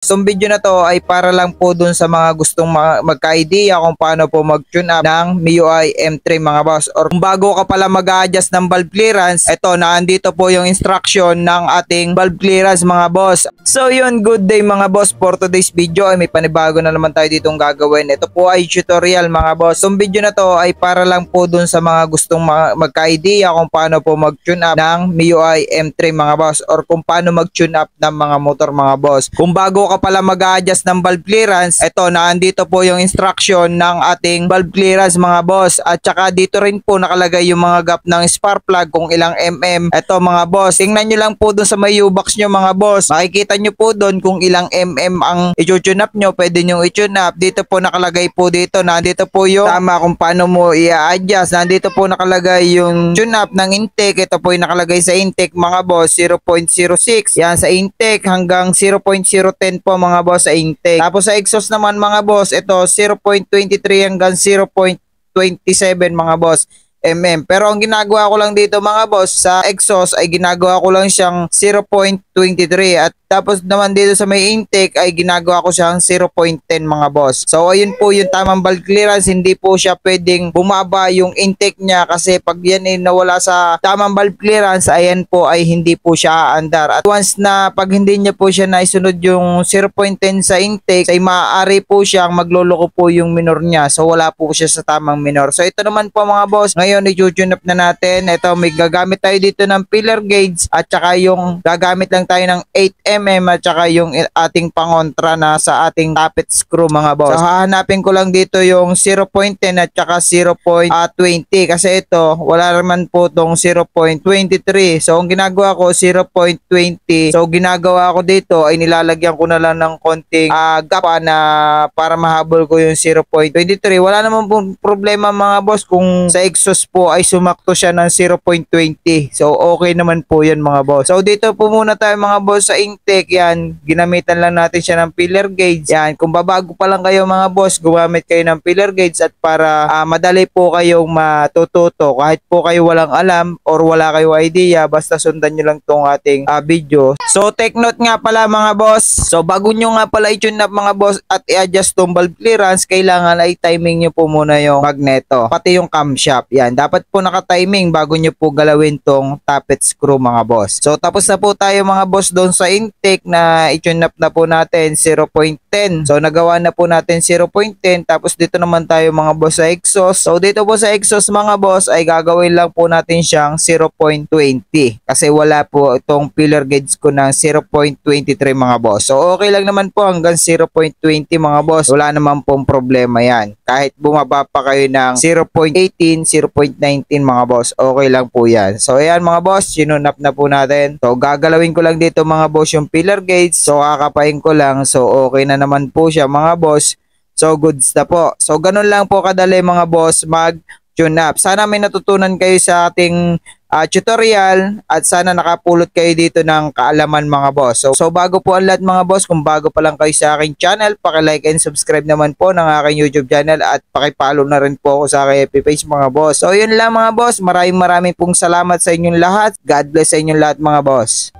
Itong video na to ay para lang po dun sa mga gustong magka-idea kung paano po mag-tune up ng MIUI M3 mga boss. Or kung bago ka pala mag-adjust ng valve clearance, eto naandito po yung instruction ng ating valve clearance mga boss. So yun, good day mga boss. For today's video ay may panibago na naman tayo ditong gagawin. Ito po ay tutorial mga boss. Itong video na to ay para lang po dun sa mga gustong magka-idea kung paano po mag-tune up ng MIUI M3 mga boss. Or kung paano mag-tune up ng mga motor mga boss. Kung bago ka pala mag-adjust ng valve clearance, eto naandito po yung instruction ng ating valve clearance mga boss. At saka dito rin po nakalagay yung mga gap ng spark plug kung ilang mm. Eto mga boss, tingnan nyo lang po dun sa may U-box nyo mga boss. Makikita nyo po dun kung ilang mm ang i-tune up nyo. Pwede nyo i-tune up. Dito po nakalagay po dito. Nandito po yung tama kung paano mo i-adjust. Nandito po nakalagay yung tune up ng intake. Ito po yung nakalagay sa intake mga boss, 0.06. Yan sa intake hanggang 0.010 po mga boss sa intake. Tapos sa exhaust naman mga boss, ito 0.23 hanggang 0.27 mga boss Pero ang ginagawa ko lang dito mga boss sa exhaust ay ginagawa ko lang siyang 0.23 at tapos naman dito sa may intake ay ginagawa ko siyang 0.10 mga boss. So ayun po yung tamang valve clearance, hindi po siya pwedeng bumaba yung intake niya kasi pag yan ay nawala sa tamang valve clearance, ayan po ay hindi po siya aandar. At once na pag hindi niya po siya naisunod yung 0.10 sa intake, ay maaari po siyang magloloko po yung minor niya. So wala po siya sa tamang minor. So ito naman po mga boss, ngayon i-tune up na natin. Ito may gagamit tayo dito ng pillar gauge at saka yung gagamit lang tayo ng 8mm at saka yung ating pangontra na sa ating tappet screw mga boss. So hahanapin ko lang dito yung 0.10 at saka 0.20 kasi ito wala naman po tong 0.23. So ang ginagawa ko 0.20. So ginagawa ko dito ay nilalagyan ko na lang ng konting gap na para mahabol ko yung 0.23. Wala naman po problema mga boss kung sa exhaust po ay sumakto siya ng 0.20. So okay naman po yan mga boss. So dito po muna tayo mga boss sa intake. Yan, ginamitan lang natin siya ng pillar gauge. Yan, kung babago pa lang kayo mga boss, gumamit kayo ng pillar gauge at para madali po kayong matututo kahit po kayo walang alam or wala kayo idea, basta sundan nyo lang tong ating video. So take note nga pala mga boss. So bago nyo nga pala i-tune up mga boss at i-adjust tong valve clearance, kailangan ay timing nyo po muna yung magneto, pati yung camshaft. Yan, dapat po naka-timing bago nyo po galawin tong tappet screw mga boss. So tapos na po tayo mga boss doon sa intake na i-tune up na po natin 0.10. So nagawa na po natin 0.10. Tapos dito naman tayo mga boss sa exhaust. So dito po sa exhaust mga boss ay gagawin lang po natin siyang 0.20 kasi wala po itong pillar gauge ko ng 0.23 mga boss. So okay lang naman po hanggang 0.20 mga boss. Wala naman pong problema yan. Kahit bumaba pa kayo ng 0.18, 0.19 mga boss, okay lang po yan. So ayan mga boss, sinun up na po natin. So gagalawin ko lang dito mga boss yung pillar gauge. So kakapain ko lang. So okay na naman po siya mga boss. So goods na po. So ganun lang po kadali mga boss mag-tune up. Sana may natutunan kayo sa ating tutorial at sana nakapulot kayo dito ng kaalaman mga boss. So bago po ang lahat mga boss, kung bago pa lang kayo sa aking channel, paki-like and subscribe naman po ng aking YouTube channel at paki-follow na rin po ako sa aking FB page mga boss. So yun lang mga boss, maraming pong salamat sa inyong lahat. God bless sa inyong lahat mga boss.